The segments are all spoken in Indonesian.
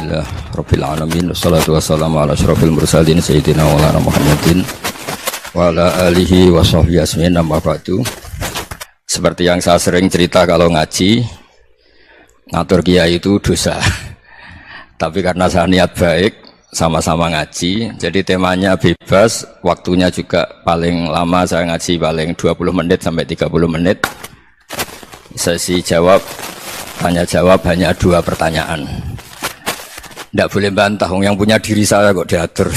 Alhamdulillah Rabbil Alamin. Wassalatu wassalamu ala asyrafil mursalin Sayyidina wa ala Muhammadin wa ala alihi wa sahbihi asmin. Amma ba'du. Seperti yang saya sering cerita, kalau ngaji ngatur kiai itu dosa. Tapi karena saya niat baik, sama-sama ngaji, jadi temanya bebas, waktunya juga paling lama saya ngaji paling 20 menit sampai 30 menit. Sesi jawab, tanya jawab hanya 2 pertanyaan. Tidak boleh bantah, yang punya diri saya kok diatur.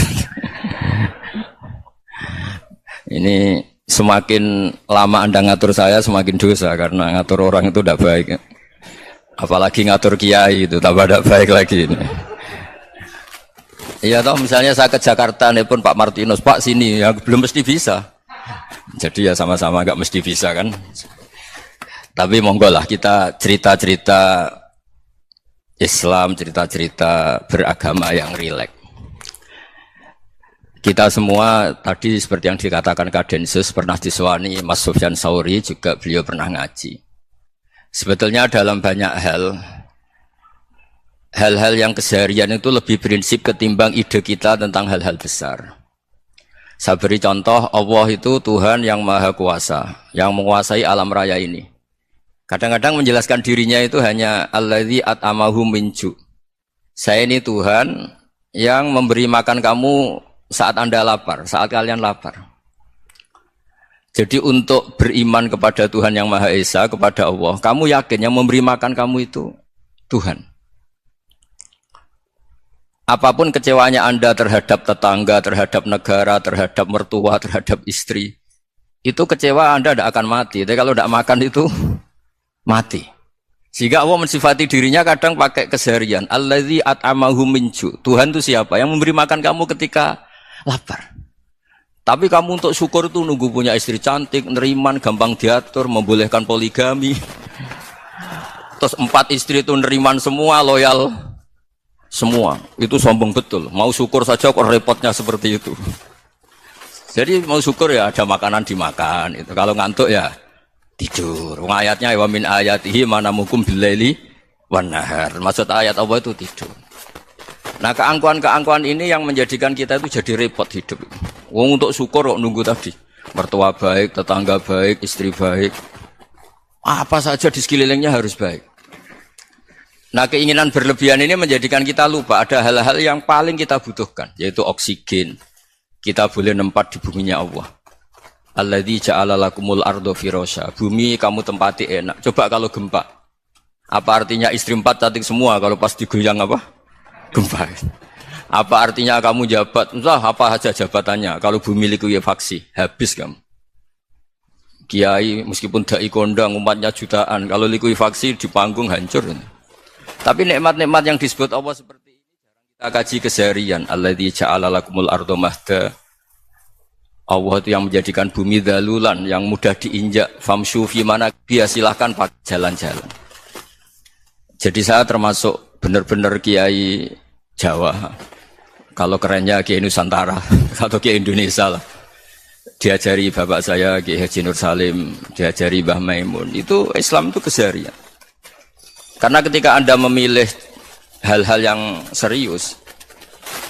Ini semakin lama Anda ngatur saya, semakin dosa, karena ngatur orang itu tidak baik. Apalagi ngatur kiai itu tambah tidak baik lagi ini. Iya toh, misalnya saya ke Jakarta nelpon Pak Martinus, Pak sini, ya belum mesti bisa. Jadi ya sama-sama nggak mesti bisa kan. Tapi monggo lah kita cerita-cerita Islam, cerita-cerita beragama yang rileks. Kita semua tadi seperti yang dikatakan Kadensus pernah disewani Mas Sufyan Sauri, juga beliau pernah ngaji. Sebetulnya dalam banyak hal-hal yang keseharian itu lebih prinsip ketimbang ide kita tentang hal-hal besar. Saya beri contoh, Allah itu Tuhan yang Maha Kuasa, yang menguasai alam raya ini. Kadang-kadang menjelaskan dirinya itu hanya alladzi at'amahum min ju'. Saya ini Tuhan yang memberi makan kamu saat Anda lapar, saat kalian lapar. Jadi untuk beriman kepada Tuhan yang Maha Esa, kepada Allah, kamu yakin yang memberi makan kamu itu Tuhan. Apapun kecewanya Anda terhadap tetangga, terhadap negara, terhadap mertua, terhadap istri, itu kecewa Anda tidak akan mati. Tapi kalau tidak makan itu mati. Sehingga Allah mensifati dirinya kadang pakai keseharian. Alladzi at'amahum min ju'. Tuhan itu siapa? Yang memberi makan kamu ketika lapar. Tapi kamu untuk syukur itu nunggu punya istri cantik, neriman, gampang diatur, membolehkan poligami. Terus 4 istri itu neriman semua, loyal semua. Itu sombong betul. Mau syukur saja kok repotnya seperti itu. Jadi mau syukur ya ada makanan dimakan. Itu kalau ngantuk ya tidur. Ayatnya wa min ayatihi manamukum billaili wan nahar. Maksud ayat Allah itu tidur. Nah, keangkuhan-keangkuhan ini yang menjadikan kita itu jadi repot hidup. Wong untuk syukur kok nunggu tadi. Mertua baik, tetangga baik, istri baik. Apa saja di sekelilingnya harus baik. Nah, keinginan berlebihan ini menjadikan kita lupa ada hal-hal yang paling kita butuhkan, yaitu oksigen. Kita boleh nempat di buminya Allah. Alladzi ja'ala lakumul ardo firasya. Bumi kamu tempati enak. Coba kalau gempa. Apa artinya istri 4 cantik semua kalau pas digoyang apa? Gempa. Apa artinya kamu jabat? Entah apa saja jabatannya. Kalau bumi likuifaksi, habis kamu. Kiai meskipun dai kondang umatnya jutaan, kalau likuifaksi di panggung hancur. Tapi nikmat-nikmat yang disebut Allah seperti ini jarang kita kaji keseharian. Alladzi ja'ala lakumul ardo mahda. Allah itu yang menjadikan bumi dalulan, yang mudah diinjak. Famshu fi mana dia silahkan pakai jalan-jalan. Jadi saya termasuk benar-benar kiai Jawa. Kalau kerennya kiai Nusantara atau kiai Indonesia lah. Diajari bapak saya Kiai Haji Nur Salim, diajari Mbah Maimun. Itu Islam itu keseharian. Karena ketika Anda memilih hal-hal yang serius,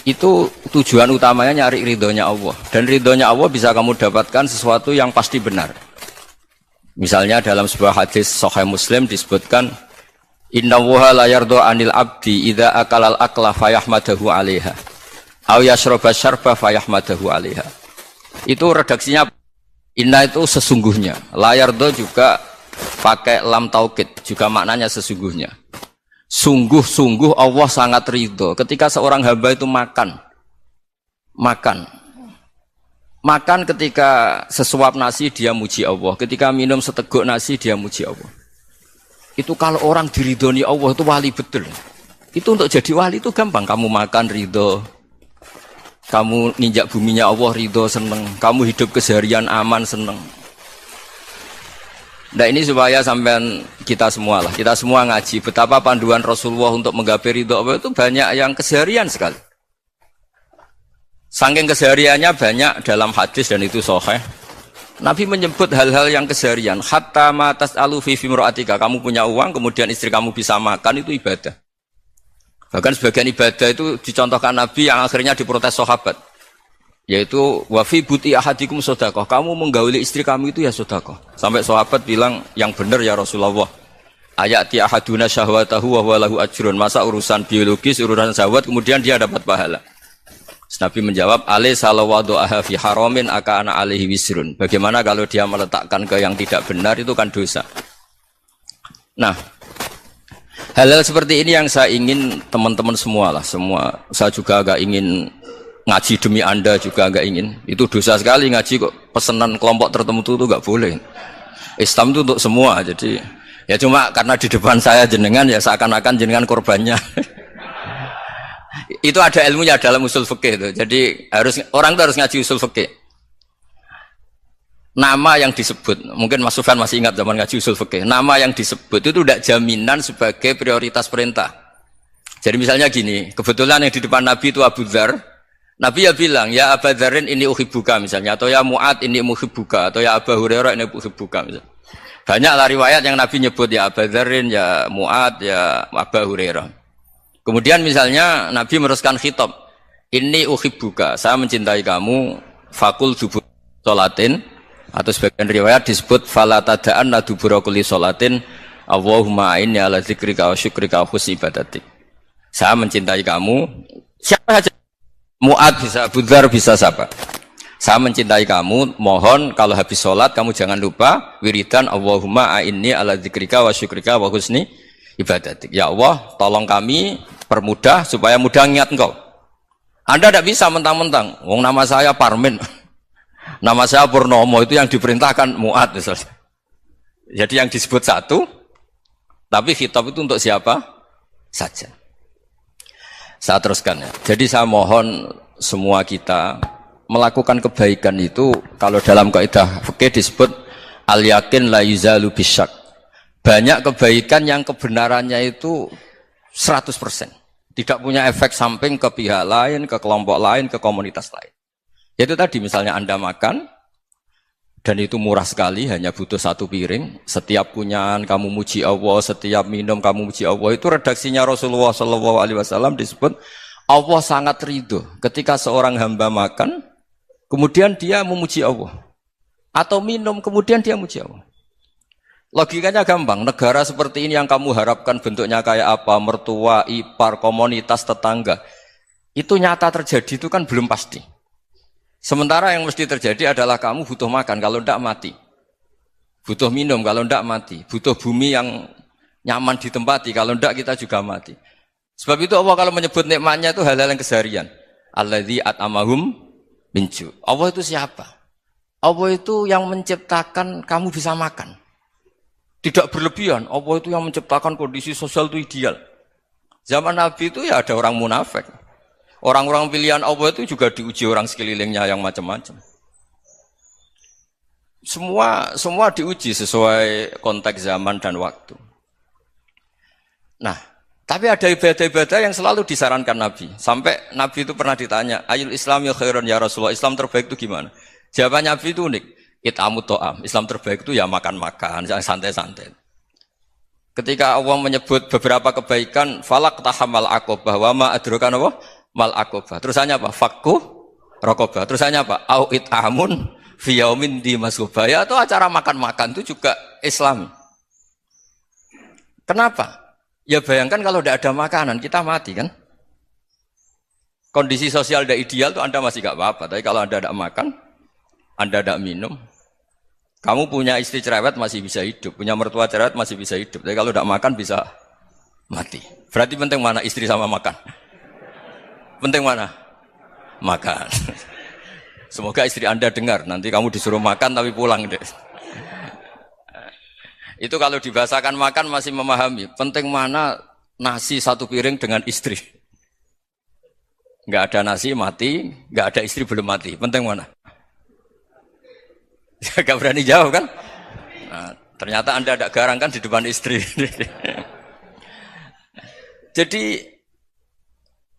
itu tujuan utamanya nyari ridhonya Allah. Dan ridhonya Allah bisa kamu dapatkan sesuatu yang pasti benar. Misalnya dalam sebuah hadis Sahih Muslim disebutkan, Innallaha la yardo anil abdi idza akalal akla fayahmadahu 'alaiha aw yashraba syarba fayahmadahu 'alaiha. Itu redaksinya inna itu sesungguhnya. La yardo juga pakai lam taukid, juga maknanya sesungguhnya. Sungguh-sungguh Allah sangat ridho ketika seorang hamba itu makan ketika sesuap nasi dia muji Allah, ketika minum seteguk nasi dia muji Allah. Itu kalau orang diridhoni Allah itu wali betul. Itu untuk jadi wali itu gampang. Kamu makan ridho, kamu ninjak buminya Allah ridho, seneng, kamu hidup keseharian aman, seneng. Nah ini supaya sampean kita semua ngaji betapa panduan Rasulullah untuk menggapai ridho Allah itu banyak yang keseharian sekali. Saking kesehariannya banyak dalam hadis dan itu sahih. Nabi menyebut hal-hal yang keseharian. Hatta ma tas'alu fi fimra'atika. Kamu punya uang kemudian istri kamu bisa makan, itu ibadah. Bahkan sebagian ibadah itu dicontohkan Nabi yang akhirnya diprotes sahabat. Yaitu wafi buti ahadikum sodakoh. Kamu menggauli istri kamu itu ya sodakoh. Sampai sahabat bilang yang benar ya Rasulullah. Ayati ahaduna syahwatahu wa huwa lahu ajrun. Masa urusan biologis, urusan syahwat kemudian dia dapat pahala. Nabi menjawab, alai salawadu'aha fi haramin aka'ana alaihi wisrun. Bagaimana kalau dia meletakkan ke yang tidak benar itu kan dosa. Nah, hal-hal seperti ini yang saya ingin teman-teman semua lah, semua. Saya juga agak ingin ngaji demi Anda juga agak ingin. Itu dosa sekali ngaji kok pesanan kelompok tertentu itu enggak boleh. Islam itu untuk semua. Jadi ya cuma karena di depan saya jenengan ya seakan-akan jenengan korbannya. Itu ada ilmunya dalam usul fikih itu. Jadi orang itu harus ngaji usul fikih. Nama yang disebut, mungkin Mas Sufyan masih ingat zaman ngaji usul fikih. Nama yang disebut itu tidak jaminan sebagai prioritas perintah. Jadi misalnya gini, kebetulan yang di depan Nabi itu Abu Dzar. Nabi ya bilang, ya Abu Dzarin ini uhibbuka misalnya, atau ya Mu'ad ini uhibbuka, atau ya Abu Hurairah ini uhibbuka misalnya. Banyaklah riwayat yang Nabi nyebut ya Abu Dzarin, ya Mu'ad, ya Abu Hurairah. Kemudian misalnya Nabi meneruskan khitab, ini uhibbuka, saya mencintai kamu, fakul dubur sholatin, atau sebagian riwayat disebut fala tada'anna dubura kulli sholatin, Allahumma inni ala dzikrika wa syukrika wa husni ibadatik. Saya mencintai kamu, siapa saja, Mu'ad bisa, Abu Dzar bisa siapa. Saya mencintai kamu, mohon kalau habis sholat kamu jangan lupa wiridan Allahumma a'inni ala dzikrika wa syukrika wa husni ibadatik. Ya Allah, tolong kami permudah supaya mudah ingat engkau. Anda tidak bisa mentang-mentang, wong nama saya Parmin, nama saya Purnomo, itu yang diperintahkan Mu'ad misalnya. Jadi yang disebut satu, tapi khitab itu untuk siapa saja. Saya teruskan ya. Jadi saya mohon semua kita melakukan kebaikan itu, kalau dalam kaidah fikih disebut al yakin la yuzalu bisyak. Banyak kebaikan yang kebenarannya itu 100%. Tidak punya efek samping ke pihak lain, ke kelompok lain, ke komunitas lain. Yaitu tadi misalnya Anda makan, dan itu murah sekali, hanya butuh satu piring. Setiap kunyahan kamu muji Allah, setiap minum kamu muji Allah. Itu redaksinya Rasulullah SAW disebut Allah sangat ridho ketika seorang hamba makan, kemudian dia memuji Allah, atau minum kemudian dia muji Allah. Logikanya gampang. Negara seperti ini yang kamu harapkan bentuknya kayak apa, mertua, ipar, komunitas, tetangga, itu nyata terjadi itu kan belum pasti. Sementara yang mesti terjadi adalah kamu butuh makan, kalau tidak mati. Butuh minum, kalau tidak mati. Butuh bumi yang nyaman ditempati, kalau tidak kita juga mati. Sebab itu Allah kalau menyebut nikmatnya itu hal-hal yang keseharian. Alladzi at'amahum min ju'. Allah itu siapa? Allah itu yang menciptakan kamu bisa makan. Tidak berlebihan. Allah itu yang menciptakan kondisi sosial itu ideal. Zaman Nabi itu ya ada orang munafik. Orang-orang pilihan Allah itu juga diuji orang sekelilingnya yang macam-macam. Semua diuji sesuai konteks zaman dan waktu. Nah, tapi ada ibadah-ibadah yang selalu disarankan Nabi. Sampai Nabi itu pernah ditanya, ayul Islam ya khairun ya Rasulullah, Islam terbaik itu gimana? Jawaban Nabi itu unik. It'amut to'am. Islam terbaik itu ya makan-makan, jangan santai-santai. Ketika Allah menyebut beberapa kebaikan, falak tahamal aqobah, wa ma adrokan apa? Mal aqobah. Terusannya apa? Fakku rokobah. Terusannya apa? Au it'amun fi yaumin di masghubah. Ya, itu acara makan-makan itu juga Islam. Kenapa? Ya bayangkan kalau tidak ada makanan, kita mati kan? Kondisi sosial tidak ideal itu Anda masih gak apa-apa. Tapi kalau Anda tidak makan, Anda tidak minum, kamu punya istri cerewet masih bisa hidup, punya mertua cerewet masih bisa hidup. Tapi kalau tidak makan bisa mati. Berarti penting mana istri sama makan? Penting mana? Makan. Semoga istri Anda dengar, nanti kamu disuruh makan tapi pulang deh. Itu kalau dibahasakan makan masih memahami. Penting mana nasi satu piring dengan istri. Enggak ada nasi mati, enggak ada istri belum mati. Penting mana? Gak berani jawab kan? Nah, ternyata Anda ada garang kan di depan istri. Jadi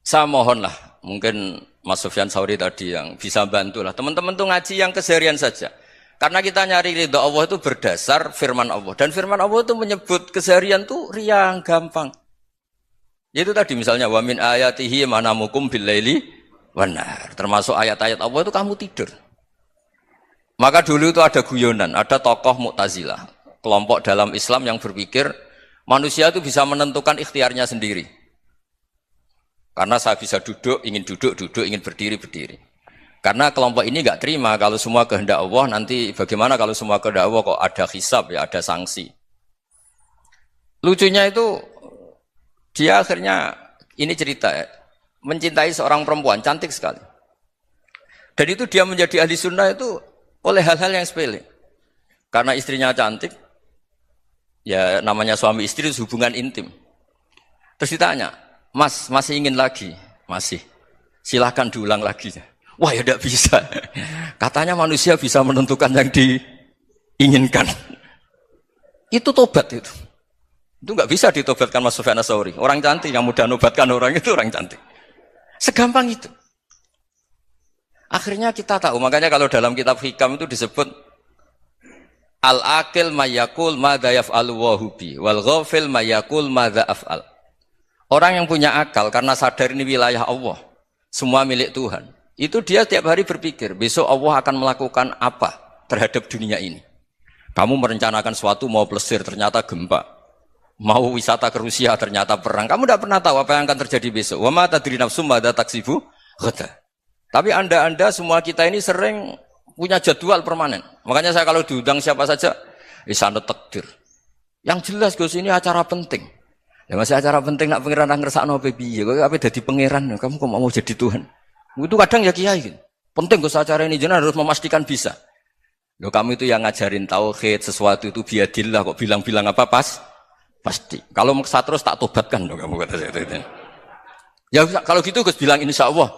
saya mohonlah, mungkin Mas Sufyan Sauri tadi yang bisa bantulah. Teman-teman tuh ngaji yang keseharian saja. Karena kita nyari ridha Allah itu berdasar firman Allah. Dan firman Allah itu menyebut keseharian tuh riang, gampang. Ya itu tadi misalnya wa min ayatihi manamukum billaili wan nahar. Termasuk ayat-ayat Allah itu kamu tidur. Maka dulu itu ada guyonan, ada tokoh Mu'tazilah, kelompok dalam Islam yang berpikir manusia itu bisa menentukan ikhtiarnya sendiri. Karena saya bisa duduk, duduk, ingin berdiri, berdiri. Karena kelompok ini nggak terima kalau semua kehendak Allah, nanti bagaimana kalau semua kehendak Allah kok ada hisab, ya ada sanksi. Lucunya itu, dia akhirnya, ini cerita ya, mencintai seorang perempuan, cantik sekali. Dan itu dia menjadi ahli sunnah itu oleh hal-hal yang sepele. Karena istrinya cantik, ya namanya suami istri itu hubungan intim. Terus ditanya, Mas, masih ingin lagi? Masih. Silahkan diulang lagi. Wah ya tidak bisa. Katanya manusia bisa menentukan yang diinginkan. Itu tobat itu. Itu nggak bisa ditobatkan Mas Sufyan Ats-Tsauri. Orang cantik yang mudah nobatkan orang itu orang cantik. Segampang itu. Akhirnya kita tahu, makanya kalau dalam kitab Hikam itu disebut al-aqil mayakul madza yaf'alu wa hubi wal ghafil mayakul madza af'al. Orang yang punya akal karena sadar ini wilayah Allah, semua milik Tuhan. Itu dia tiap hari berpikir, besok Allah akan melakukan apa terhadap dunia ini. Kamu merencanakan suatu mau plesir, ternyata gempa. Mau wisata ke Rusia, ternyata perang. Kamu tidak pernah tahu apa yang akan terjadi besok. Wa ma tadri nafsum madza taksibu ghadan. Tapi anda semua kita ini sering punya jadwal permanen. Makanya saya kalau diundang siapa saja, sana takdir. Yang jelas Gus ini acara penting. Ya masih acara penting nak pangeran ngersakno apa piye? Kok ape dadi pangeran? Kamu kok mau jadi Tuhan? Itu kadang ya kiai gitu. Penting Gus acara ini jenengan harus memastikan bisa. Loh kamu itu yang ngajarin tauhid sesuatu itu biadillah kok bilang-bilang apa pasti. Kalau maksa terus tak tobatkan loh kamu kata saya itu. Ya kalau gitu Gus bilang insyaallah.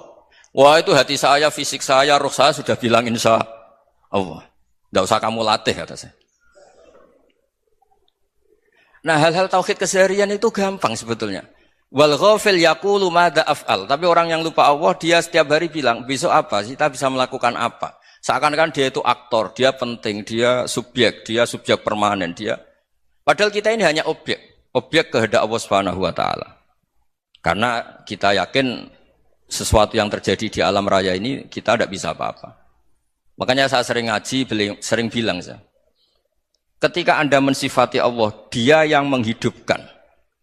Wah itu hati saya, fisik saya, roh saya sudah bilang insya Allah. Tidak usah kamu latih kata saya. Nah hal-hal tauhid keseharian itu gampang sebetulnya. Wal ghafil yaqulu madza af'al. Tapi orang yang lupa Allah dia setiap hari bilang besok apa? Kita bisa melakukan apa? Seakan-akan dia itu aktor, dia penting, dia subjek permanen dia. Padahal kita ini hanya objek kehendak Allah Subhanahu wa taala. Karena kita yakin sesuatu yang terjadi di alam raya ini kita tidak bisa apa-apa. Makanya saya sering ngaji, sering bilang saya, ketika Anda mensifati Allah, Dia yang menghidupkan.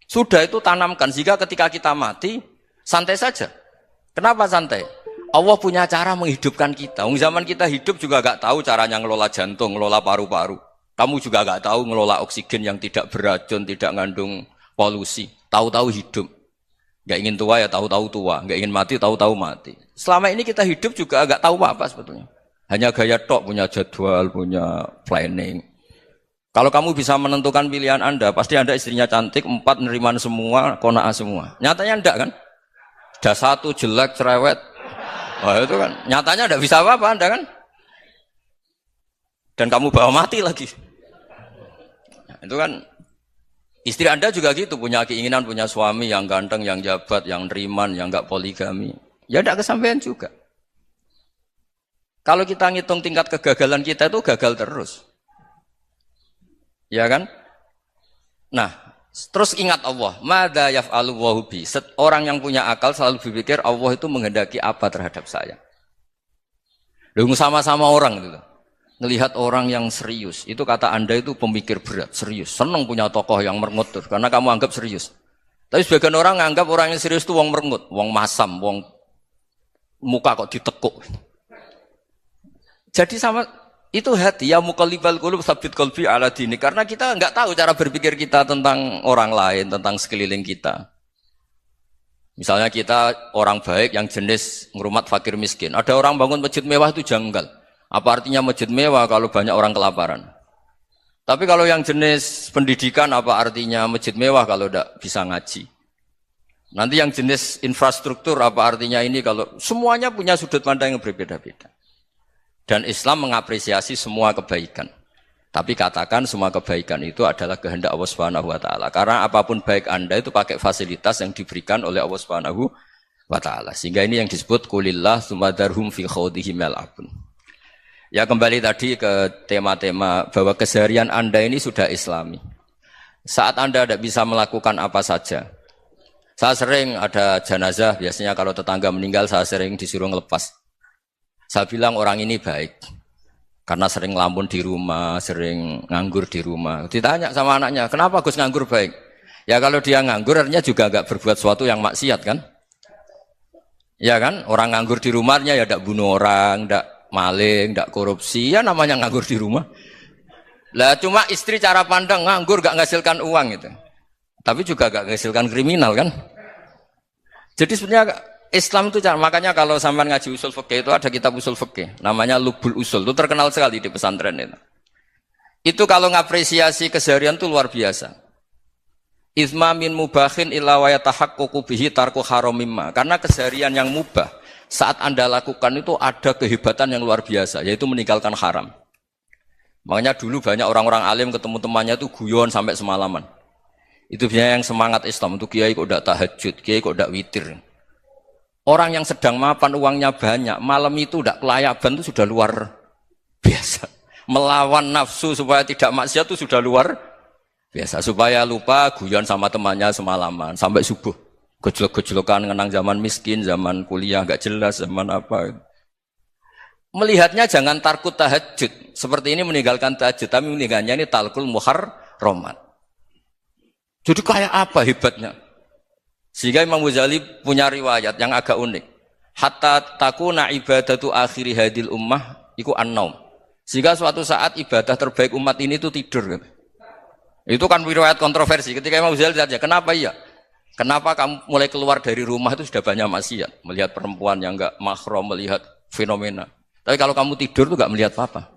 Sudah itu tanamkan sehingga ketika kita mati santai saja. Kenapa santai? Allah punya cara menghidupkan kita. Zaman kita hidup juga gak tahu caranya ngelola jantung, ngelola paru-paru. Kamu juga gak tahu ngelola oksigen yang tidak beracun, tidak mengandung polusi. Tahu-tahu hidup. Gak ingin tua ya tahu-tahu tua, gak ingin mati tahu-tahu mati. Selama ini kita hidup juga agak tahu apa sebetulnya. Hanya gaya tok, punya jadwal, punya planning. Kalau kamu bisa menentukan pilihan Anda, pasti Anda istrinya cantik, 4 neriman semua, qanaah semua. Nyatanya enggak kan? Ada 1 jelek, cerewet. Wah itu kan, nyatanya enggak bisa apa-apa Anda kan? Dan kamu bawa mati lagi. Nah, itu kan. Istri Anda juga gitu, punya keinginan, punya suami yang ganteng, yang jabat, yang neriman, yang enggak poligami. Ya tidak kesampaian juga. Kalau kita ngitung tingkat kegagalan kita itu gagal terus. Ya kan? Nah, terus ingat Allah. Madza yaf'alu wa bi. Orang yang punya akal selalu berpikir Allah itu menghendaki apa terhadap saya. Loh sama-sama orang gitu. Ngelihat orang yang serius, itu kata Anda itu pemikir berat, serius. Senang punya tokoh yang merengut karena kamu anggap serius. Tapi sebagian orang nganggap orang yang serius itu wong merengut, wong masam, wong muka kok ditekuk. Jadi sama itu hati ya muqallibal qulub tsabbit qalbi ala dini, karena kita enggak tahu cara berpikir kita tentang orang lain, tentang sekeliling kita. Misalnya kita orang baik yang jenis ngrumat fakir miskin. Ada orang bangun masjid mewah itu janggal. Apa artinya masjid mewah kalau banyak orang kelaparan? Tapi kalau yang jenis pendidikan apa artinya masjid mewah kalau tidak bisa ngaji? Nanti yang jenis infrastruktur apa artinya ini kalau semuanya punya sudut pandang yang berbeda-beda. Dan Islam mengapresiasi semua kebaikan. Tapi katakan semua kebaikan itu adalah kehendak Allah Subhanahu wa taala. Karena apapun baik Anda itu pakai fasilitas yang diberikan oleh Allah Subhanahu wa taala. Sehingga ini yang disebut qulillah tsumma darhum fi khawdihim yal'abun. Ya kembali tadi ke tema-tema bahwa keseharian Anda ini sudah Islami. Saat Anda tidak bisa melakukan apa saja, Saya sering ada jenazah, biasanya kalau tetangga meninggal saya sering disuruh ngelepas. Saya bilang orang ini baik. Karena sering ngelamun di rumah, sering nganggur di rumah. Ditanya sama anaknya, kenapa Gus nganggur baik? Ya kalau dia nganggur artinya juga enggak berbuat sesuatu yang maksiat kan? Ya kan? Orang nganggur di rumahnya ya enggak bunuh orang, enggak maling, enggak korupsi, ya namanya nganggur di rumah. Lah cuma istri cara pandang nganggur enggak menghasilkan uang itu. Tapi juga enggak menghasilkan kriminal kan? Jadi sebenarnya Islam itu makanya kalau sampai ngaji usul fikih itu ada kitab usul fikih namanya Lubul Usul, itu terkenal sekali di pesantren itu. Itu kalau ngapresiasi keseharian itu luar biasa. Izma min mubahin illa wa yatahaqququ bihi tarku haramimma. Karena keseharian yang mubah saat Anda lakukan itu ada kehebatan yang luar biasa, yaitu meninggalkan haram. Makanya dulu banyak orang-orang alim ketemu temannya itu guyon sampai semalaman. Itu biasanya yang semangat Islam itu kiai kok ndak tahajud, kiai kok ndak witir. Orang yang sedang mapan uangnya banyak, malam itu ndak kelayaban itu sudah luar biasa. Melawan nafsu supaya tidak maksiat itu sudah luar biasa. Supaya lupa guyon sama temannya semalaman sampai subuh. Gejlok-gejlokan ngenang zaman miskin, zaman kuliah enggak jelas, zaman apa. Melihatnya jangan tarkut tahajud. Seperti ini meninggalkan tahajud, tapi meninggalnya ini talkul muharramat. Jadi kayak apa hebatnya? Sehingga Imam Ghazali punya riwayat yang agak unik. Hatta takuna ibadatu akhiri hadil ummah iku an-naum. Sehingga suatu saat ibadah terbaik umat ini itu tidur. Itu kan riwayat kontroversi. Ketika Imam Ghazali ditanya, kenapa iya? Kenapa kamu mulai keluar dari rumah itu sudah banyak maksiat? Melihat perempuan yang enggak mahram, melihat fenomena. Tapi kalau kamu tidur itu enggak melihat apa-apa.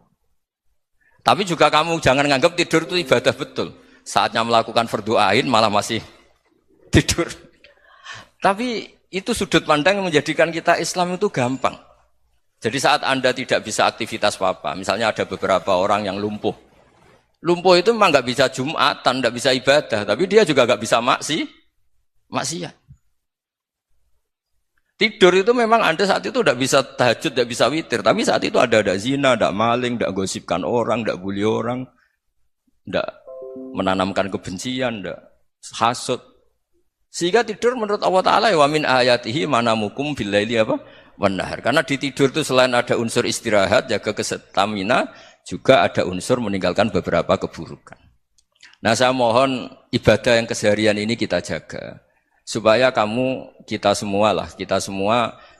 Tapi juga kamu jangan nganggap tidur itu ibadah betul. Saatnya melakukan fardhu ain malah masih tidur. Tapi itu sudut pandang yang menjadikan kita Islam itu gampang. Jadi saat Anda tidak bisa aktivitas apa-apa, misalnya ada beberapa orang yang lumpuh. Lumpuh itu memang nggak bisa Jumatan, nggak bisa ibadah, tapi dia juga nggak bisa maksiat. Tidur itu memang Anda saat itu nggak bisa tahajud, nggak bisa witir, tapi saat itu ada zina, ada maling, nggak gosipkan orang, nggak bully orang, nggak menanamkan kebencian, nggak hasud. Sehingga tidur menurut Allah Ta'ala wa min ayatihi manamukum billaili apa? Wan nahar. Karena di tidur itu selain ada unsur istirahat, jaga kestamina, juga ada unsur meninggalkan beberapa keburukan. Nah saya mohon ibadah yang keseharian ini kita jaga. Supaya kita semua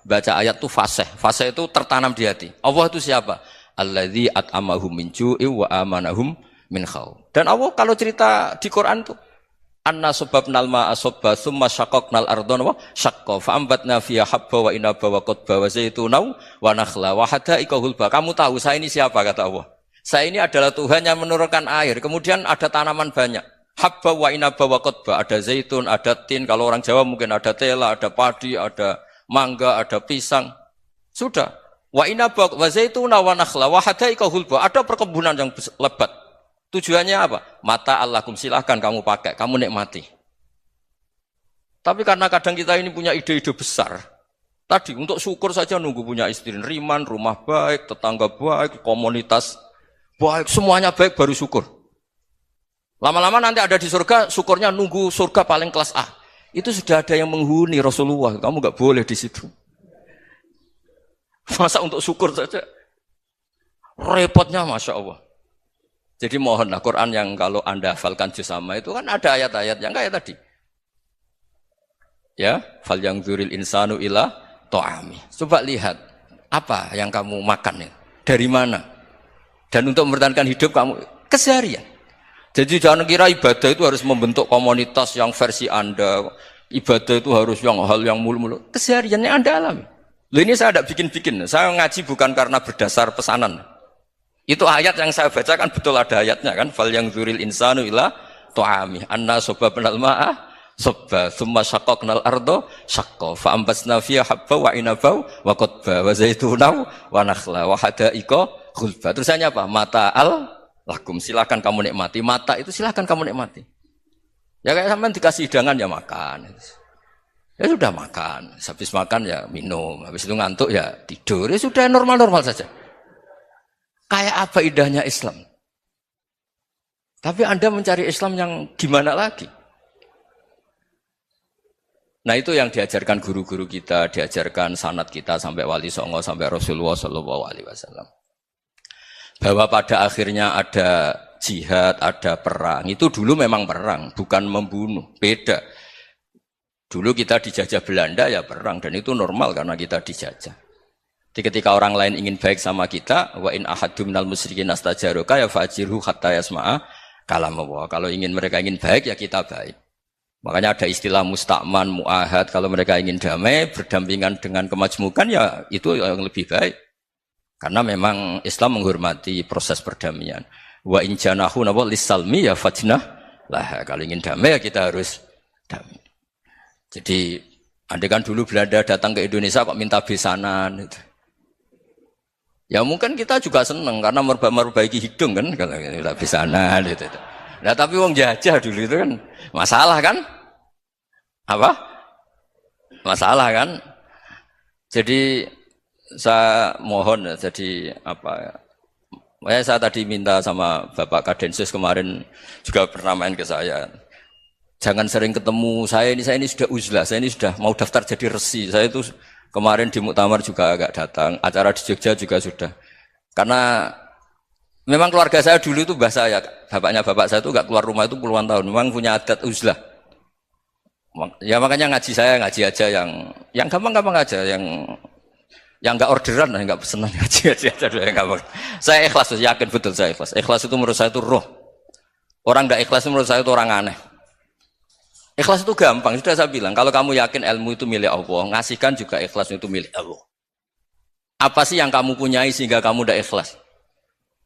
baca ayat itu fasih. Fasih itu tertanam di hati. Allah itu siapa? Alladzi at'amahum min ju'i wa amanahum min khauf. Dan Allah kalau cerita di Quran itu anna sababnal ma'a sabba tsumma syaqqaqnal ardha wa syaqqa fa ambatna fiha habba wa inaba wa qadba wa zaituna wa nakhla wa hada'iqa hulba. Kamu tahu saya ini siapa kata Allah? Saya ini adalah Tuhan yang menurunkan air, kemudian ada tanaman banyak. Habba wa inaba wa qadba, ada zaitun, ada tin, kalau orang Jawa mungkin ada tela, ada padi, ada mangga, ada pisang. Sudah. Wa inaba wa zaituna wa nakhla wa hada'iqa hulba, ada perkebunan yang lebat. Tujuannya apa? Mata Allahkum, silahkan kamu pakai, kamu nikmati. Tapi karena kadang kita ini punya ide-ide besar. Tadi untuk syukur saja nunggu punya istri riman, rumah baik, tetangga baik, komunitas baik, semuanya baik baru syukur. Lama-lama nanti ada di surga, syukurnya nunggu surga paling kelas A. Itu sudah ada yang menghuni Rasulullah, kamu nggak boleh di situ. Masa untuk syukur saja? Repotnya Masya Allah. Jadi mohonlah Quran yang kalau Anda hafalkan juz sama itu kan ada ayat-ayat yang kayak tadi. Ya, fal yang dzuril insanu ila ta'ami. Coba lihat apa yang kamu makan ya? Dari mana? Dan untuk mempertahankan hidup kamu keseharian. Jadi jangan kira ibadah itu harus membentuk komunitas yang versi Anda. Ibadah itu harus hal yang mulu-mulu. Kesehariannya Anda alami. Loh ini saya tidak bikin-bikin. Saya ngaji bukan karena berdasar pesanan. Itu ayat yang saya baca kan betul ada ayatnya kan. Fal yang dzuril insanu ila ta'ami. Anna sababnal ma'a sabba tsumma syaqqaqnal arda syaqqa fa ambasna fiha habba wa inaba wa qadba wa zaituna wa nakhla wa hada'iqa khulba. Terusannya apa? Mata'al lakum, silakan kamu nikmati. Mata itu silakan kamu nikmati. Ya kayak sampean dikasih hidangan ya makan. Ya sudah makan, habis makan ya minum, habis itu ngantuk ya tidur. Ya sudah normal-normal saja. Kayak apa indahnya Islam? Tapi Anda mencari Islam yang gimana lagi? Nah itu yang diajarkan guru-guru kita, diajarkan sanad kita sampai Wali Songo, sampai Rasulullah Shallallahu Alaihi Wasallam. Bahwa pada akhirnya ada jihad, ada perang. Itu dulu memang perang, bukan membunuh. Beda. Dulu kita dijajah Belanda ya perang, dan itu normal karena kita dijajah. Jadi ketika orang lain ingin baik sama kita, wa in ahadum minal musyrikin astajaruka ya fajirhu hatta yasma'a kalam Allah. Kalau mereka ingin baik ya kita baik. Makanya ada istilah musta'man, mu'ahad. Kalau mereka ingin damai, berdampingan dengan kemajmukan, ya itu yang lebih baik. Karena memang Islam menghormati proses perdamaian. Wa in janahu nawa lissalmi ya fajnah lah. Kalau ingin damai, ya kita harus damai. Jadi, andai kan dulu Belanda datang ke Indonesia kok minta besanan. Gitu. Ya mungkin kita juga senang, karena memperbaiki hidung kan, kalau minta besanan. Gitu. Nah tapi wong jajah dulu itu kan masalah kan? Apa? Masalah kan? Jadi saya mohon jadi apa? Saya tadi minta sama Bapak Kadensus kemarin juga pernah main ke saya. Jangan sering ketemu saya ini sudah uzlah, saya ini sudah mau daftar jadi resi. Saya itu kemarin di muktamar juga agak datang, acara di Jogja juga sudah. Karena memang keluarga saya dulu itu bahasa saya, bapaknya bapak saya itu enggak keluar rumah itu puluhan tahun. Memang punya adat uzlah. Ya makanya ngaji saya ngaji aja yang gampang-gampang aja, yang enggak orderan, enggak pesenan ngaji aja dulu yang gampang. Saya ikhlas, yakin betul saya ikhlas. Ikhlas itu menurut saya itu roh. Orang enggak ikhlas menurut saya itu orang aneh. Ikhlas itu gampang, sudah saya bilang. Kalau kamu yakin ilmu itu milik Allah, ngasihkan juga ikhlas itu milik Allah. Apa sih yang kamu punyai sehingga kamu tidak ikhlas?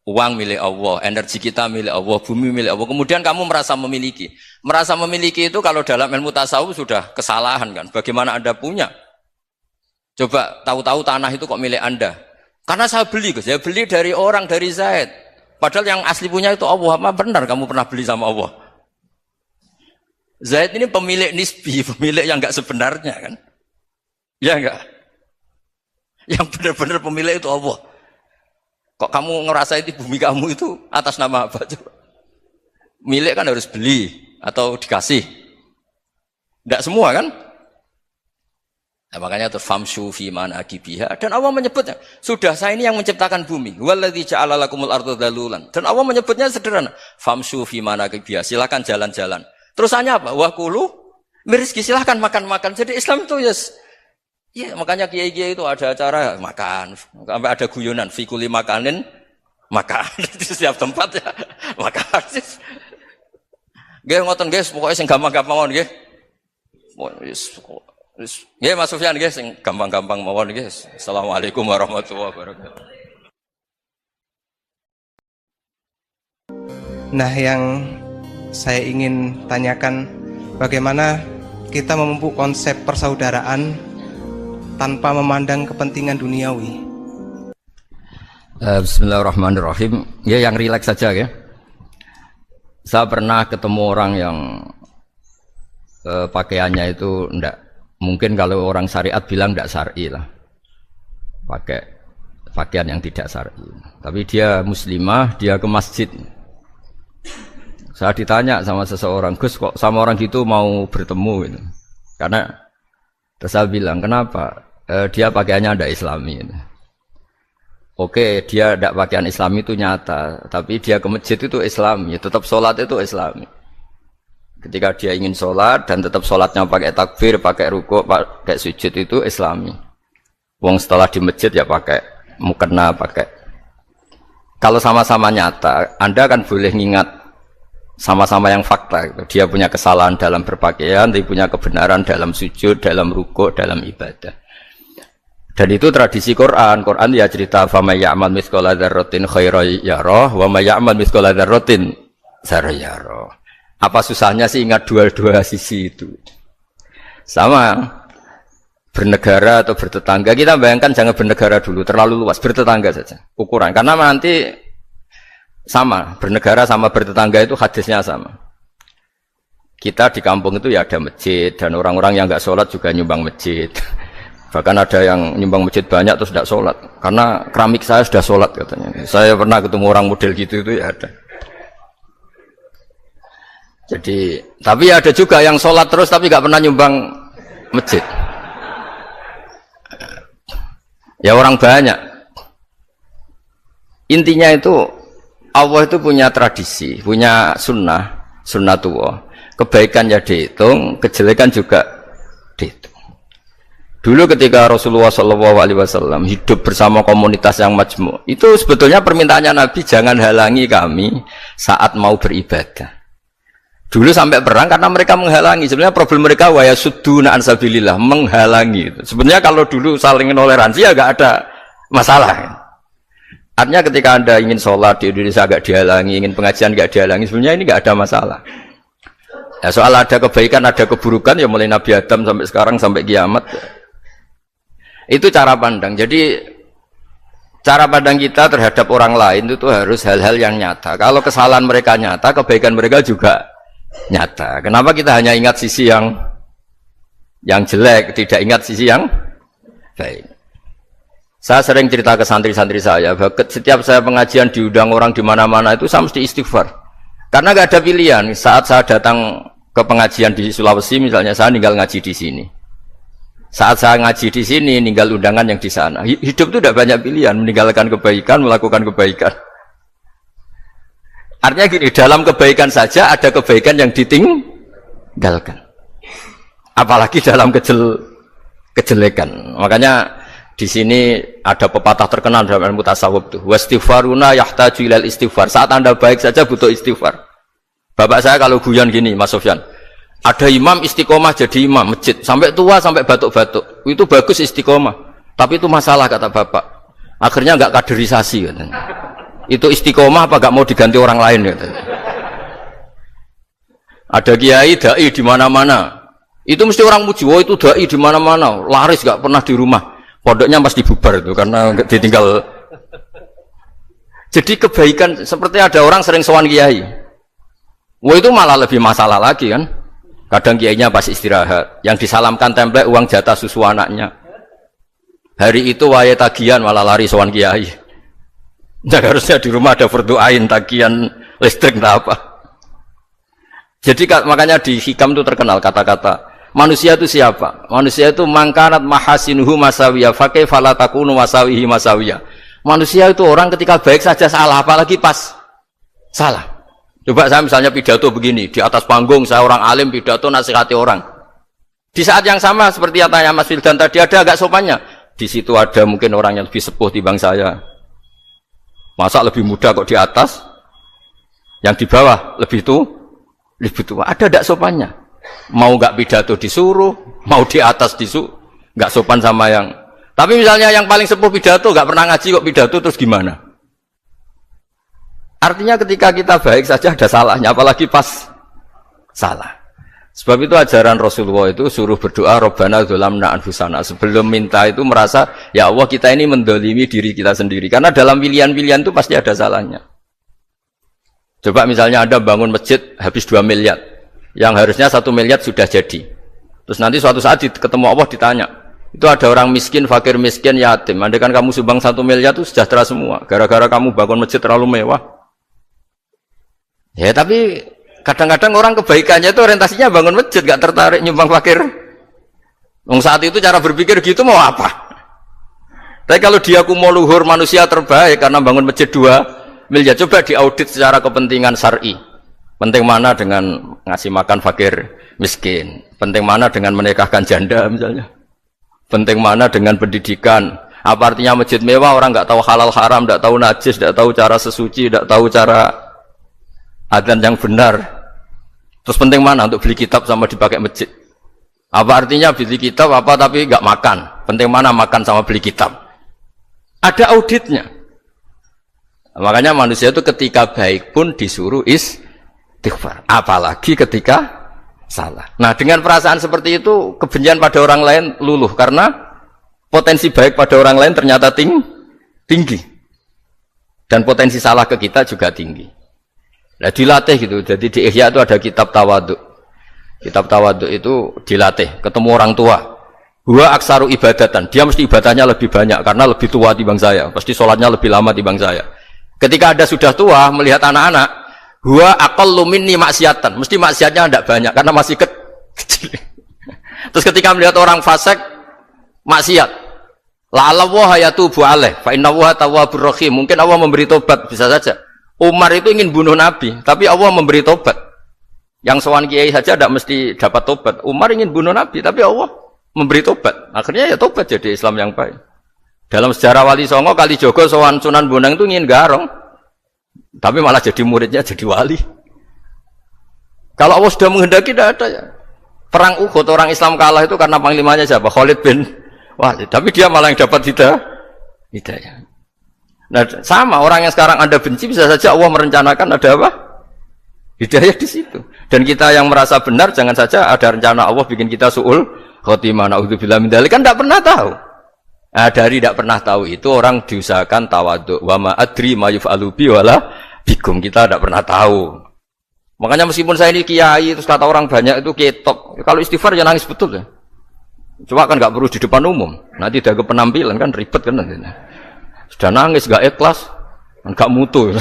Uang milik Allah, energi kita milik Allah, bumi milik Allah. Kemudian kamu merasa memiliki. Merasa memiliki itu kalau dalam ilmu tasawuf sudah kesalahan kan. Bagaimana Anda punya? Coba tahu-tahu tanah itu kok milik Anda. Karena saya beli, saya beli dari orang, dari Zaid. Padahal yang asli punya itu Allah. Apa benar kamu pernah beli sama Allah? Zaid ini pemilik nisbi, pemilik yang enggak sebenarnya kan. Ya enggak? Yang benar-benar pemilik itu Allah. Kok kamu ngerasa itu bumi kamu itu atas nama apa coba? Milik kan harus beli atau dikasih. Tidak semua kan? Nah, makanya itu famshu fi manakibiha, dan Allah menyebutnya, sudah saya ini yang menciptakan bumi. Waladzi ja'ala lakumul arda dalulan. Dan Allah menyebutnya sederhana, famshu fi manakibiha, silakan jalan-jalan. Terusannya apa? Wa kulu mirizki, silakan makan-makan. Jadi Islam itu ya makanya kiai-kiai itu ada acara makan, sampai ada guyonan fikuli makanin makan di setiap tempat ya makan. Nggih ngoten nggih, pokoke sing gampang-gampang mawon nggih. Nggih Mas Sufyan nggih sing gampang-gampang mawon nggih. Assalamualaikum warahmatullahi wabarakatuh. Nah, yang saya ingin tanyakan, bagaimana kita memupuk konsep persaudaraan tanpa memandang kepentingan duniawi. Bismillahirrahmanirrahim. Ya yang rileks saja ya. Saya pernah ketemu orang yang pakaiannya itu enggak, mungkin kalau orang syariat bilang enggak syar'i lah. Pakai pakaian yang tidak syar'i. Tapi dia muslimah, dia ke masjid. Saya ditanya sama seseorang, Gus kok sama orang gitu mau bertemu gitu. Karena terus saya bilang, kenapa? Dia pakaiannya ada islami gitu. Oke, dia tidak pakaian islami itu nyata, tapi dia ke masjid itu islami, tetap sholat itu islami. Ketika dia ingin sholat dan tetap sholatnya pakai takbir, pakai rukuk, pakai sujud itu islami. Wong setelah di masjid ya pakai mukena, pakai. Kalau sama-sama nyata, Anda kan boleh ngingat sama-sama yang fakta gitu. Dia punya kesalahan dalam berpakaian, dia punya kebenaran dalam sujud, dalam rukuk, dalam ibadah. Dan itu tradisi Quran. Quran ya cerita fama ya'mal mithqala dzarratin khairan yarah wa may ya'mal mithqala dzarratin syarran yarah. Apa susahnya sih ingat dua-dua sisi itu? Sama bernegara atau bertetangga, kita bayangkan jangan bernegara dulu, terlalu luas, bertetangga saja ukuran. Karena nanti sama, bernegara sama bertetangga itu hadisnya sama. Kita di kampung itu ya ada masjid, dan orang-orang yang enggak sholat juga nyumbang masjid. Bahkan ada yang nyumbang masjid banyak terus tidak sholat, karena keramik saya sudah sholat katanya. Saya pernah ketemu orang model gitu itu ya ada. Jadi, tapi ada juga yang sholat terus tapi enggak pernah nyumbang masjid. Ya orang banyak. Intinya itu Allah itu punya tradisi, punya sunnatullah. Kebaikan ya dihitung, kejelekan juga dihitung. Dulu ketika Rasulullah SAW hidup bersama komunitas yang majmu', itu sebetulnya permintaannya Nabi, jangan halangi kami saat mau beribadah. Dulu sampai perang karena mereka menghalangi. Sebenarnya problem mereka wa yasudduna an sabilillah, menghalangi. Sebenarnya kalau dulu saling toleransi ya enggak ada masalah. Artinya ketika Anda ingin sholat di Indonesia agak dihalangi, ingin pengajian enggak dihalangi, sebenarnya ini enggak ada masalah. Ya, soal ada kebaikan, ada keburukan ya mulai Nabi Adam sampai sekarang sampai kiamat. Itu cara pandang. Jadi cara pandang kita terhadap orang lain itu harus hal-hal yang nyata. Kalau kesalahan mereka nyata, kebaikan mereka juga nyata. Kenapa kita hanya ingat sisi yang jelek, tidak ingat sisi yang baik? Saya sering cerita ke santri-santri saya, setiap saya pengajian diundang orang di mana-mana itu saya mesti istighfar. Karena gak ada pilihan. Saat saya datang ke pengajian di Sulawesi misalnya, saya tinggal ngaji di sini. Saat saya ngaji di sini, ninggal undangan yang di sana. Hidup itu tidak banyak pilihan, meninggalkan kebaikan, melakukan kebaikan. Artinya gini, dalam kebaikan saja ada kebaikan yang ditinggalkan. Apalagi dalam kejelekan. Makanya di sini ada pepatah terkenal dalam ilmu tasawuf tuh. Wastighfaruna yahtaju ilal istighfar. Saat Anda baik saja butuh istighfar. Bapak saya kalau guyon gini, Mas Sofyan. Ada imam istiqomah jadi imam masjid sampai tua sampai batuk-batuk. Itu bagus istiqomah. Tapi itu masalah kata Bapak. Akhirnya enggak kaderisasi katanya. Itu istiqomah apa enggak mau diganti orang lain katanya. Ada kiai dai di mana-mana. Itu mesti orang muji, "Oh, itu dai di mana-mana, laris enggak pernah di rumah." Pondoknya pasti bubar itu karena ditinggal. Jadi kebaikan seperti ada orang sering sowan kiai. Wah, itu malah lebih masalah lagi kan. Kadang kiainya pas istirahat, yang disalamkan template uang jatah susu anaknya. Hari itu waya tagihan malah lari sowan kiai. Nah, harusnya di rumah ada berdoain tagihan listrik entah apa. Jadi makanya di hikam itu terkenal kata-kata manusia itu siapa? Manusia itu mangkanat mahasinuhu masawiyah fakai falatakunu masawihi masawiyah. Manusia itu orang ketika baik saja salah, apalagi pas salah. Coba saya misalnya pidato begini, di atas panggung saya orang alim pidato nasihati orang. Di saat yang sama seperti yang tanya Mas Wildan tadi, ada agak sopannya. Di situ ada mungkin orang yang lebih sepuh timbang saya. Masa lebih muda kok di atas? Yang di bawah lebih tua. Ada agak sopannya. Mau nggak pidato disuruh, mau di atas disuruh, nggak sopan sama yang. Tapi misalnya yang paling sepuh pidato nggak pernah ngaji kok pidato terus gimana? Artinya ketika kita baik saja ada salahnya, apalagi pas salah. Sebab itu ajaran Rasulullah itu suruh berdoa Rabbana dzolamna anfusana. Sebelum minta itu merasa, ya Allah kita ini mendolimi diri kita sendiri. Karena dalam pilihan-pilihan itu pasti ada salahnya. Coba misalnya Anda bangun masjid habis 2 miliar. Yang harusnya 1 miliar sudah jadi. Terus nanti suatu saat ketemu Allah ditanya, itu ada orang miskin, fakir miskin, yatim. Andai kan kamu sumbang 1 miliar itu sejahtera semua. Gara-gara kamu bangun masjid terlalu mewah. Ya tapi kadang-kadang orang kebaikannya itu orientasinya bangun masjid, gak tertarik nyumbang fakir. Saat itu cara berpikir gitu mau apa? Tapi kalau dia mau luhur manusia terbaik karena bangun masjid 2 miliar, coba diaudit secara kepentingan syar'i. Penting mana dengan ngasih makan fakir miskin? Penting mana dengan menikahkan janda misalnya? Penting mana dengan pendidikan? Apa artinya masjid mewah orang nggak tahu halal haram, nggak tahu najis, nggak tahu cara sesuci, nggak tahu cara adzan yang benar. Terus penting mana untuk beli kitab sama dipakai masjid? Apa artinya beli kitab apa tapi nggak makan? Penting mana makan sama beli kitab? Ada auditnya. Makanya manusia itu ketika baik pun disuruh istighfar, apalagi ketika salah. Nah, dengan perasaan seperti itu kebencian pada orang lain luluh karena potensi baik pada orang lain ternyata tinggi. Dan potensi salah ke kita juga tinggi. Nah, dilatih gitu. Jadi di Ihya itu ada kitab tawaduk. Kitab tawaduk itu dilatih, ketemu orang tua. Huwa aksaru ibadatan. Dia mesti ibadahnya lebih banyak karena lebih tua timbang saya. Pasti sholatnya lebih lama timbang saya. Ketika Anda sudah tua melihat anak-anak, huwa aqallu minni maksiatan. Mesti maksiatnya tidak banyak karena masih kecil. Terus ketika melihat orang fasik maksiat, la'alla wa yatubu alaih fa inna wa tawwabur rahim. Mungkin Allah memberi tobat, bisa saja. Umar itu ingin bunuh Nabi, tapi Allah memberi tobat. Yang sowan kiai saja tidak mesti dapat tobat. Umar ingin bunuh Nabi, tapi Allah memberi tobat. Akhirnya ya tobat jadi Islam yang baik. Dalam sejarah Wali Songo, Kalijogo sowan Sunan Bonang itu ingin garong, tapi malah jadi muridnya jadi wali. Kalau Allah sudah menghendaki, tidak ada ya. Perang Uhud orang Islam kalah itu karena panglimanya siapa? Khalid bin Walid. Tapi dia malah yang dapat hidayah. Nah, sama orang yang sekarang Anda benci bisa saja Allah merencanakan ada apa? Hidayah di situ. Dan kita yang merasa benar jangan saja ada rencana Allah bikin kita su'ul khotimah. Na'udzubillah min dzalik, kan tidak pernah tahu. Nah, dari tidak pernah tahu itu orang diusahakan tawadhu. Wa ma adri ma yuf'alu bi wala bikum. Kita tidak pernah tahu. Makanya meskipun saya ini kiai, terus kata orang banyak itu ketok. Kalau istighfar ya nangis betul ya. Cuma kan nggak perlu di depan umum. Nanti ada penampilan kan ribet kan nanti. Sudah nangis nggak ikhlas, nggak mutu.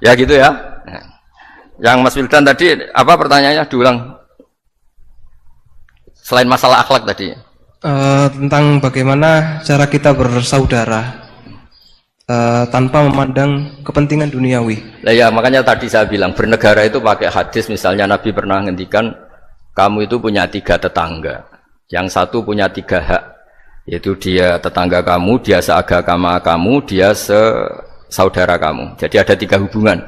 Ya gitu ya. Yang Mas Wildan tadi apa pertanyaannya? Diulang. Selain masalah akhlak tadi. Tentang bagaimana cara kita bersaudara. Tanpa memandang kepentingan duniawi. Nah ya makanya tadi saya bilang bernegara itu pakai hadis, misalnya Nabi pernah ngendikan kamu itu punya 3 tetangga, yang satu punya 3 hak, yaitu dia tetangga kamu, dia seagama kamu, dia sesaudara kamu. Jadi ada 3 hubungan,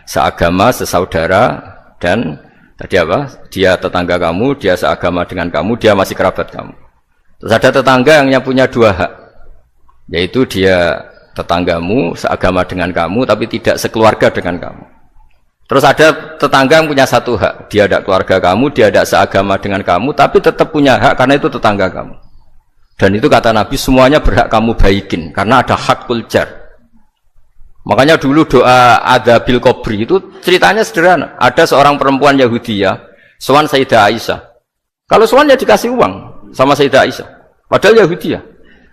seagama, sesaudara, dan tadi apa? Dia tetangga kamu, dia seagama dengan kamu, dia masih kerabat kamu. Terus ada tetangga yang punya 2 hak, yaitu dia tetanggamu seagama dengan kamu tapi tidak sekeluarga dengan kamu. Terus ada tetangga yang punya 1 hak, dia ada keluarga kamu, dia ada seagama dengan kamu tapi tetap punya hak karena itu tetangga kamu. Dan itu kata Nabi semuanya berhak kamu baikin karena ada hakul jar. Makanya dulu doa adzabil qabri itu ceritanya sederhana. Ada seorang perempuan Yahudiyah sowan Sayyidah Aisyah. Kalau sowan ya dikasih uang sama Sayyidah Aisyah. Padahal Yahudiyah.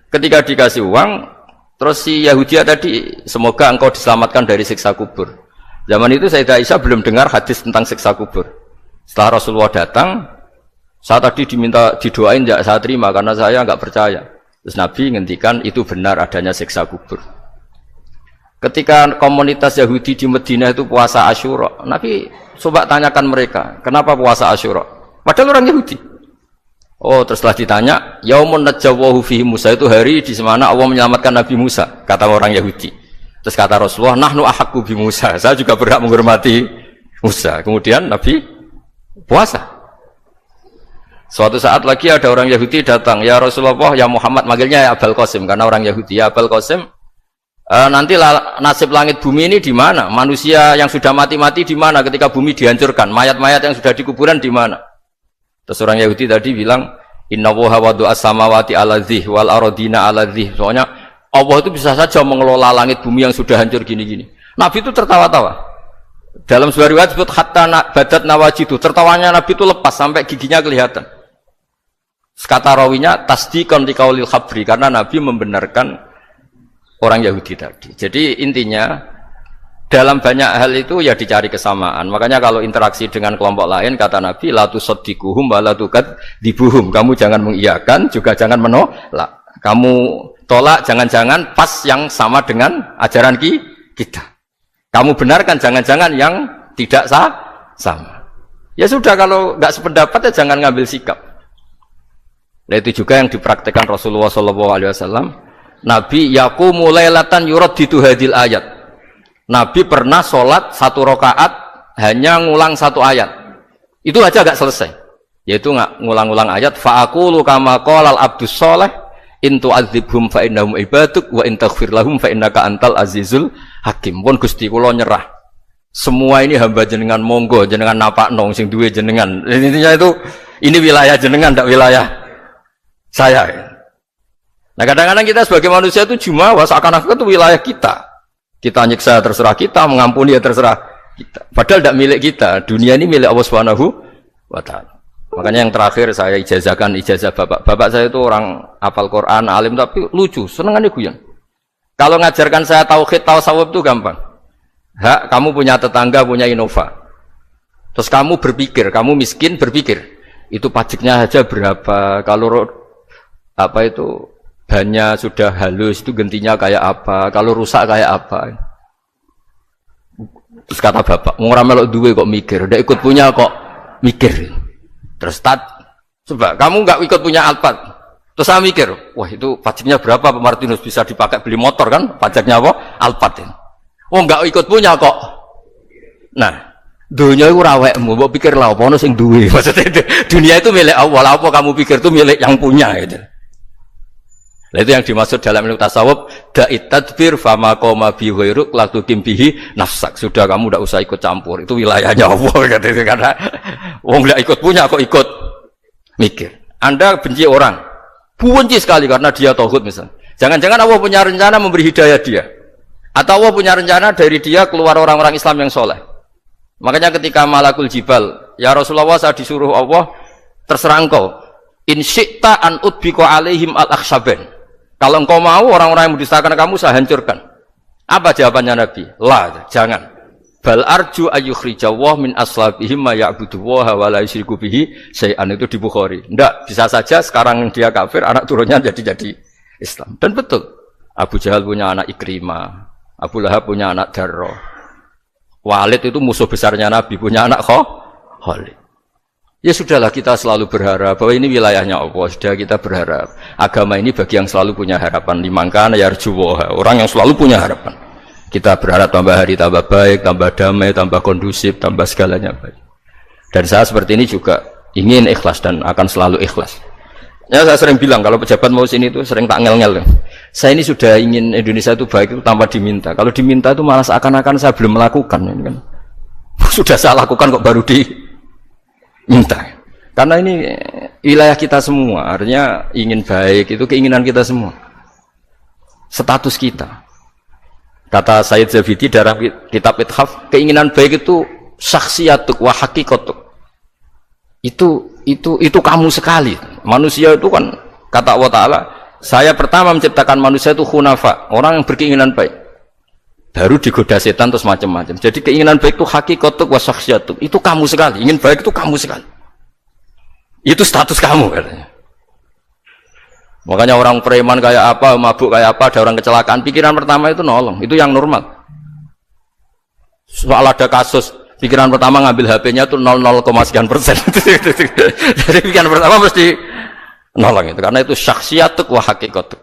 Ketika dikasih uang, terus si Yahudiyah tadi, semoga engkau diselamatkan dari siksa kubur. Zaman itu Sayyidah Aisyah belum dengar hadis tentang siksa kubur. Setelah Rasulullah datang, saya tadi diminta didoain, ya saya terima karena saya enggak percaya. Terus Nabi ngendikan itu benar adanya siksa kubur. Ketika komunitas Yahudi di Madinah itu puasa Asyura, Nabi coba tanyakan mereka, kenapa puasa Asyura? Padahal orang Yahudi. Oh, terus setelah ditanya, yaumun najjawahu fihi Musa, itu hari di mana Allah menyelamatkan Nabi Musa, kata orang Yahudi. Terus kata Rasulullah, nahnu ahaqqu bi Musa, saya juga berhak menghormati Musa. Kemudian Nabi puasa. Suatu saat lagi ada orang Yahudi datang, ya Rasulullah, ya Muhammad, manggilnya ya Abul Qasim karena orang Yahudi. Ya Abul Qasim, nanti nasib langit bumi ini di mana? Manusia yang sudah mati-mati di mana ketika bumi dihancurkan? Mayat-mayat yang sudah di kuburan di mana? Terus orang Yahudi tadi bilang, Inna woha wadu'as samawati ala dzih wal arodina ala dzih. Soalnya Allah itu bisa saja mengelola langit bumi yang sudah hancur gini-gini. Nabi itu tertawa-tawa. Dalam sebuah riwayat disebut hatta badat nawajidu, tertawanya Nabi itu lepas sampai giginya kelihatan. Kata rawinya tasdiqan liqaulil khabri, karena Nabi membenarkan orang Yahudi tadi. Jadi intinya dalam banyak hal itu ya dicari kesamaan. Makanya kalau interaksi dengan kelompok lain, kata Nabi, la tusaddiquhum wa la tukadzdibuhum. Kamu jangan mengiyakan, juga jangan menolak. Kamu tolak, jangan-jangan pas yang sama dengan ajaran kita. Kamu benarkan, jangan-jangan yang tidak sama. Ya sudah, kalau nggak sependapat ya jangan ngambil sikap. Nah, itu juga yang dipraktekkan Rasulullah SAW. Nabi yaqumu lailatan yuraddidu hadil ayat. Nabi pernah sholat 1 rakaat hanya ngulang 1 ayat. Itu aja agak selesai. Yaitu ngulang-ngulang ayat. Fa'aqulu kama qalal abdus sholeh in tu'adzibhum fa innahum ibaduk wa in taghfir lahum fa innaka antal azizul hakim. Pun Gusti kula nyerah. Semua ini hamba jenengan, monggo jenengan napakno sing duwe jenengan. Intinya itu ini wilayah jenengan, ndak wilayah saya. Nah, kadang-kadang kita sebagai manusia itu jumawa seakan-akan itu wilayah kita. Kita nyiksa terserah kita, mengampuni ya terserah kita. Padahal tidak milik kita. Dunia ini milik Allah Subhanahu wa Ta'ala. Makanya yang terakhir saya ijazahkan ijazah bapak. Bapak saya itu orang hafal Quran, alim tapi lucu, senengannya guyon. Kalau ngajarkan saya tauhid, tasawuf itu gampang. Hak, kamu punya tetangga, punya Innova. Terus kamu berpikir, kamu miskin berpikir. Itu pajaknya aja berapa? Kalau apa itu bannya sudah halus itu gantinya kayak apa? Kalau rusak kayak apa? Terus kata bapak, orang melok duwe kok mikir, udah ikut punya kok mikir. Terus coba kamu nggak ikut punya Alphard, terus saya mikir, wah itu pajaknya berapa Pak Martinus, bisa dipakai beli motor kan? Pajaknya apa? Alphard ini. Oh nggak ikut punya kok. Nah, dunia itu rawekmu, mau pikir lah apa sing duwe. Maksudnya dunia itu milik Allah, apa kamu pikir itu milik yang punya gitu. Nah, itu yang dimaksud dalam ilmu tasawuf, da'it tadbir fama qoma bi ghairuk la tuqim bihi nafsak. Sudah kamu tidak usah ikut campur, itu wilayahnya Allah gitu. Karena wong enggak ikut punya kok ikut mikir. Anda benci orang, benci sekali karena dia tauhid misalnya. Jangan-jangan Allah punya rencana memberi hidayah dia. Atau Allah punya rencana dari dia keluar orang-orang Islam yang soleh. Makanya ketika Malakul Jibal, ya Rasulullah saya disuruh Allah, terserah engkau. In syi'ta an udbiko alaihim al-akhshaban. Kalau engkau mau orang-orang yang mendustakan kamu saya hancurkan. Apa jawabannya Nabi? La, jangan. Bal arju ayyukhrijawah min aslabihim ma ya'buduwaha wa la yusyriku bihi syai'an, itu di Bukhari. Enggak, bisa saja sekarang dia kafir, anak turunnya jadi Islam. Dan betul. Abu Jahal punya anak Ikrimah, Abu Lahab punya anak Darrah. Walid itu musuh besarnya Nabi, punya anak Khalid. Ya sudahlah, kita selalu berharap bahwa ini wilayahnya Allah. Sudah kita berharap. Agama ini bagi yang selalu punya harapan. Limangkana yarjuwaha, orang yang selalu punya harapan. Kita berharap tambah hari tambah baik, tambah damai, tambah kondusif, tambah segalanya baik. Dan saya seperti ini juga ingin ikhlas dan akan selalu ikhlas. Ya saya sering bilang kalau pejabat mau sini itu sering tak ngel-ngel. Saya ini sudah ingin Indonesia itu baik itu tanpa diminta. Kalau diminta itu malah seakan-akan saya belum melakukan. Ini kan. Sudah saya lakukan kok baru minta, karena ini wilayah kita semua, artinya ingin baik itu keinginan kita semua, status kita. Kata Sayyid Zabidi dalam kitab Ithaf, keinginan baik itu syakhsiyatuk wa hakikatuk. Itu kamu sekali. Manusia itu kan kata Allah Ta'ala, saya pertama menciptakan manusia itu khunafa, orang yang berkeinginan baik. Baru digoda setan terus macam-macam. Jadi keinginan baik itu hakikatuk wa syakhsiyatuk. Itu kamu sekali. Ingin baik itu kamu sekali. Itu status kamu katanya. Makanya orang preman kayak apa, mabuk kayak apa, ada orang kecelakaan, pikiran pertama itu nolong. Itu yang normal. Soal ada kasus, pikiran pertama ngambil HP-nya itu 0,0 sekian persen. Jadi pikiran pertama mesti nolong itu. Karena itu syakhsiyatuk wa hakikatuk.